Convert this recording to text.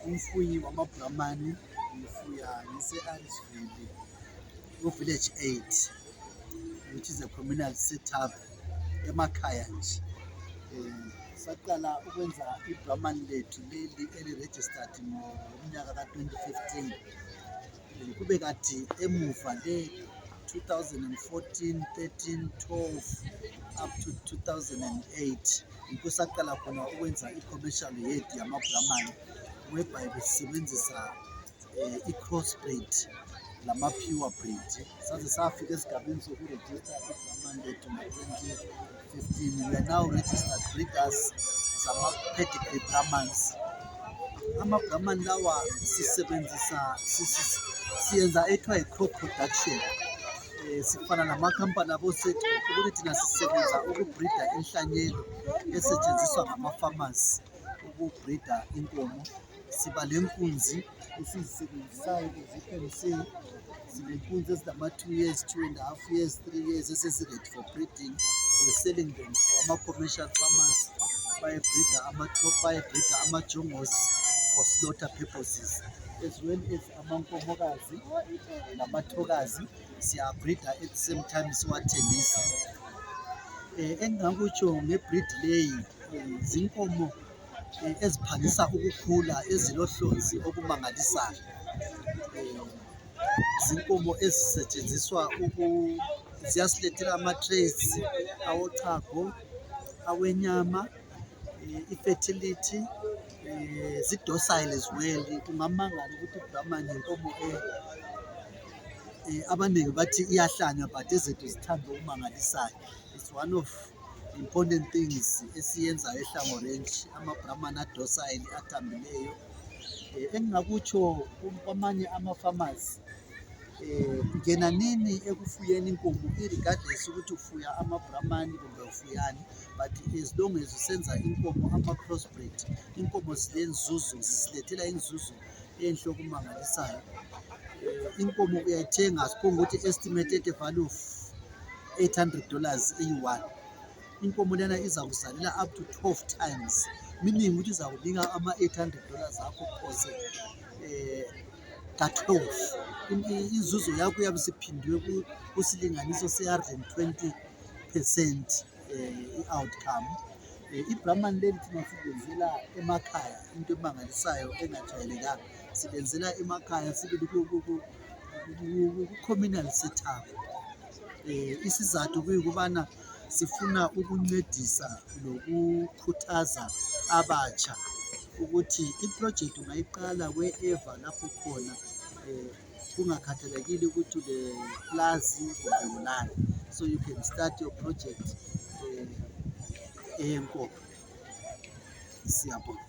umfuyi wamaBrahmani, ngifuya ngise-Arisville ku-Village 8, which is a communal setup emakhaya nje. Saqala ukwenza iBrahman lethu leli eli-registered ngomnyaka ka-2015. Kube kade emuva le-2014, 13, 12 up to 2008 yikho saqala khona ukwenza i-commercial yethu yamaBrahman, whereby besisebenzisa i-crossbreed lama-pure breed. Saze safika esigabeni sokurejista iBrahman lethu ngo-2015. We are now registered breeders zama-pedigree Brahmans. Ama-Brahman lawa siyenza ethiwa yi-crop production. Sifana namakhampani abosethu ukuthi thina sisebenza ukubreeda inhlanyelo esetshenziswa ngama-farmers ukubreeda inkomo. Siba lenkunzi esizisebenzisayo ezi-FMC, silenkunzi ezingama-2 years, 2.5 years, 3 years esesi-ready for breeding. We're selling them for ama-commercial farmers bayebreeda ama-jongos for slaughter purposes, as well as amankomokazi namathokazi siyabreeda at the same time siwathengisa. Engingakutsho ngebreed leyi, zinkomo eziphangisa ukukhula ezilohlonzi okumangalisayo. Zinkomo ezisetshenziswa ziyasilethela ama-traits awochago, awenyama, i-fertility, zi-docile as well. Ungamangala ukuthi iBrahman inkomo abaningi bathi iyahlanya, but ezethu zithanda okumangalisayo. It's one of the important things esiyenzayo eHlango Ranch, ama-Brahman adocile, athambileyo. Engingakutsho kwamanye ama-farmers, ngena nini ekufuyeni inkomo, irregardless ukuthi ufuya ama-Brahman kumbe ufuyani, but as long as usenza inkomo ama-crossbreed, inkomo silenzuzo, sisilethela inzuzo enhle okumangalisayo. Inkomo uyayithenga, siphonga ukuthi estimated value of $800 eyi-1. Inkomo lena iza kuzalela up to 12 times, meaning ukuthi iza kunika ama-$800 akho phose ka-12. Inzuzo yakho yabe siphindiwe kusilinganiso se-120% i-outcome. iBrahman leli thina silenzela emakhaya, into emangalisayo engajwayelekanga. Silenzela emakhaya, sibili ku-communal setup. Isizathu kuyikubana sifuna ukuncedisa nokukhuthaza abatsha ukuthi iproject ungayiqala wherever lapho khona, kungakhathalekile ukuthi le-plazi kumbe ulani. So you can start your project eyenkomo. Siyabonga.